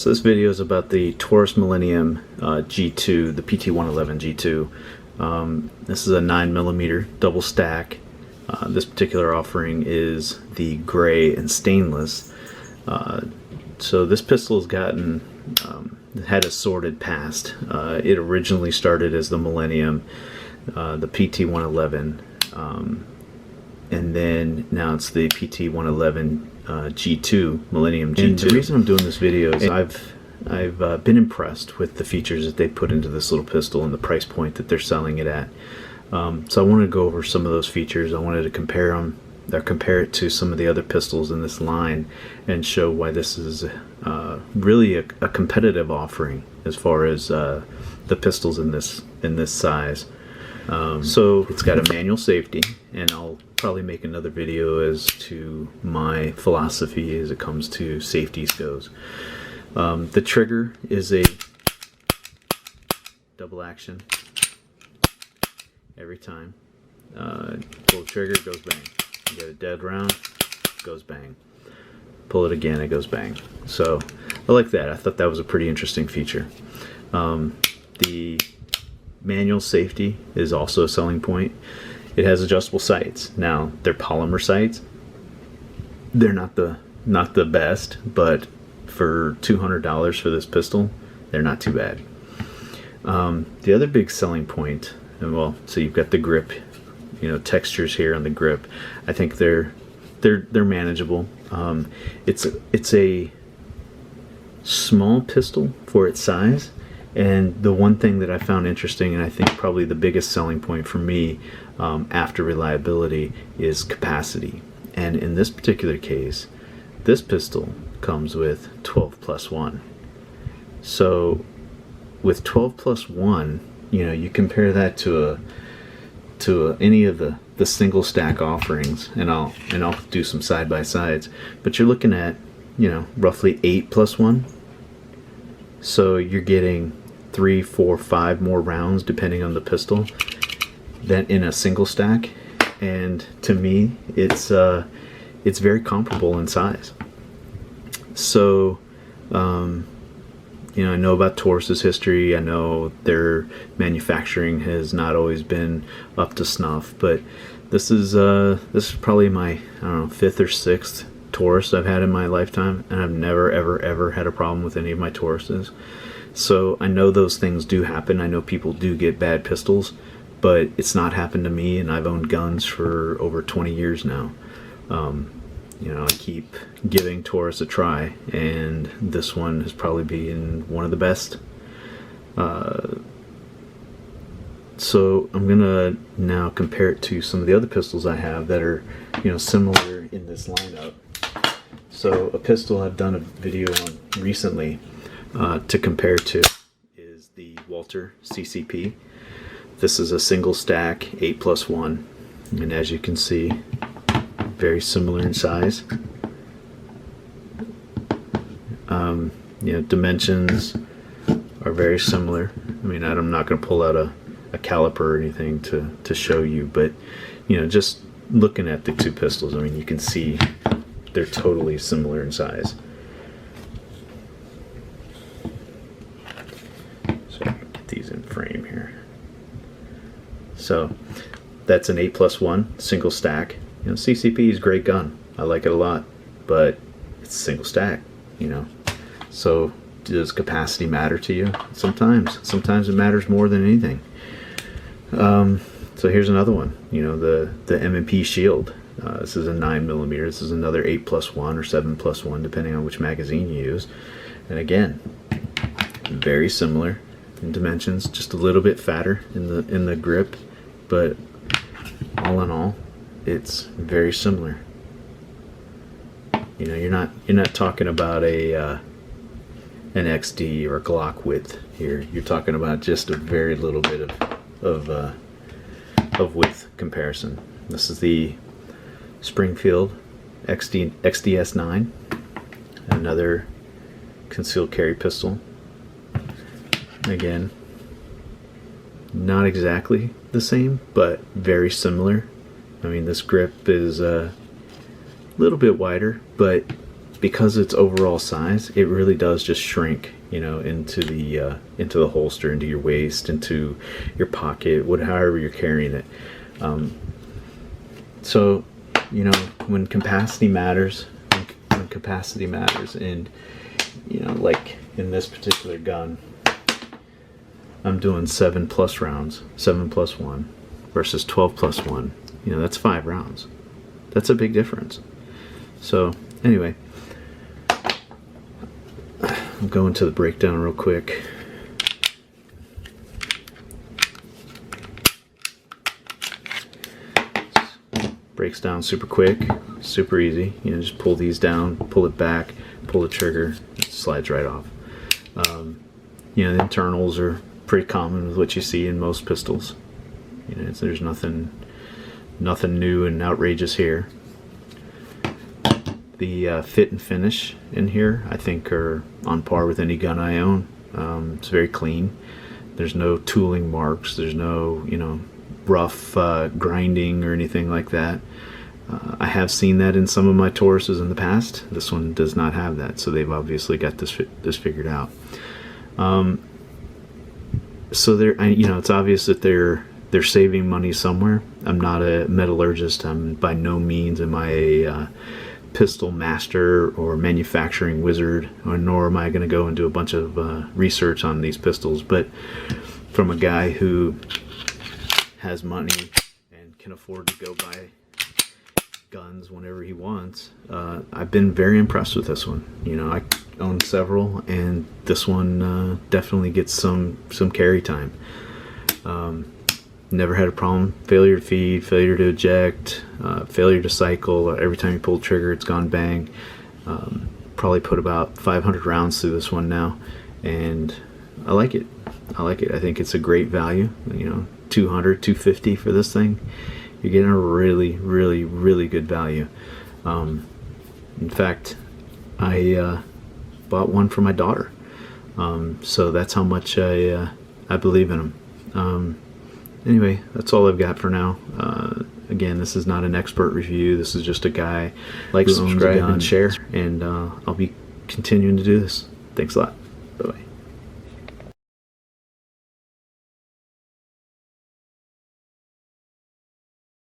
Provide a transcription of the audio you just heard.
So this video is about the Taurus Millennium G2, the PT111 G2. This is a 9mm double stack. This particular offering is the gray and stainless. So this pistol has gotten had a sordid past. It originally started as the Millennium, the PT111, and then now it's the PT111 G2, Millennium G2. And the reason I'm doing this video is I've been impressed with the features that they put into this little pistol and the price point that they're selling it at. So I wanted to go over some of those features. I wanted to compare them, or compare it to some of the other pistols in this line, and show why this is really a competitive offering as far as the pistols in this size. So it's got a manual safety, and I'll probably make another video as to my philosophy as it comes to safeties goes. The trigger is a double action every time. Pull the trigger, it goes bang. You get a dead round, it goes bang. Pull it again, it goes bang. So I like that. I thought that was a pretty interesting feature. The manual safety is also a selling point. It has adjustable sights. Now they're polymer sights. They're not the best, but for $200 for this pistol, they're not too bad. The other big selling point, and well, so you've got the grip, textures here on the grip. I think they're manageable. It's a small pistol for its size, and the one thing that I found interesting, and I think probably the biggest selling point for me after reliability, is capacity. And in this particular case, this pistol comes with 12+1. So with 12+1, you compare that to any of the single stack offerings, and I'll do some side by sides, but you're looking at roughly 8+1. So you're getting 3, 4, 5 more rounds depending on the pistol than in a single stack. And to me, it's very comparable in size. So I know about Taurus's history. I know their manufacturing has not always been up to snuff, but this is probably my, I don't know, 5th or 6th Taurus I've had in my lifetime, and I've never ever had a problem with any of my Tauruses. So I know those things do happen. I know people do get bad pistols, but it's not happened to me, and I've owned guns for over 20 years now. I keep giving Taurus a try, and this one has probably been one of the best. So I'm gonna now compare it to some of the other pistols I have that are similar in this lineup. So a pistol I've done a video on recently to compare to is the Walther Cccp. This is a single stack 8+1, and as you can see, very similar in size. Dimensions are very similar. I mean, I'm not going to pull out a caliper or anything to show you, but just looking at the two pistols, I mean, you can see they're totally similar in size. So get these in frame here. So that's an 8+1 single stack. CCP is a great gun. I like it a lot, but it's a single stack, So does capacity matter to you? Sometimes it matters more than anything. So here's another one, the M&P Shield. This is a 9mm. This is another 8+1 or 7+1, depending on which magazine you use. And again, very similar in dimensions, just a little bit fatter in the grip, but all in all, it's very similar. You're not talking about an XD or a Glock width here. You're talking about just a very little bit of width comparison. This is the Springfield XDS9, another concealed carry pistol. Again, not exactly the same, but very similar. I mean, this grip is a little bit wider, but because its overall size, it really does just shrink, you know, into the holster, into your waist, into your pocket, however you're carrying it. So, you know, when capacity matters, and, you know, like in this particular gun, I'm doing 7+ rounds, 7+1 versus 12+1. You know, that's 5 rounds. That's a big difference. So anyway, I'll go into the breakdown real quick. Breaks down super quick, super easy. You know, just pull these down, pull it back, pull the trigger, it slides right off. You know, the internals are pretty common with what you see in most pistols. You know, there's nothing new and outrageous here. The fit and finish in here, I think, are on par with any gun I own. It's very clean. There's no tooling marks. There's no, you know, rough grinding or anything like that. I have seen that in some of my Tauruses in the past. This one does not have that, so they've obviously got this figured out. So you know, it's obvious that they're saving money somewhere. I'm not a metallurgist. I'm by no means am I a pistol master or manufacturing wizard, nor am I going to go and do a bunch of research on these pistols. But from a guy who has money and can afford to go buy guns whenever he wants, I've been very impressed with this one. You know, I own several, and this one definitely gets some carry time. Never had a problem. Failure to feed, failure to eject, failure to cycle. Every time you pull the trigger, it's gone bang. Probably put about 500 rounds through this one now, and I like it. I think it's a great value. You know, $200, $250 for this thing. You're getting a really, really, really good value. In fact, I bought one for my daughter. So that's how much I believe in them. Anyway, that's all I've got for now. Again, this is not an expert review. This is just a guy like, subscribe, and share. And I'll be continuing to do this. Thanks a lot. Bye-bye.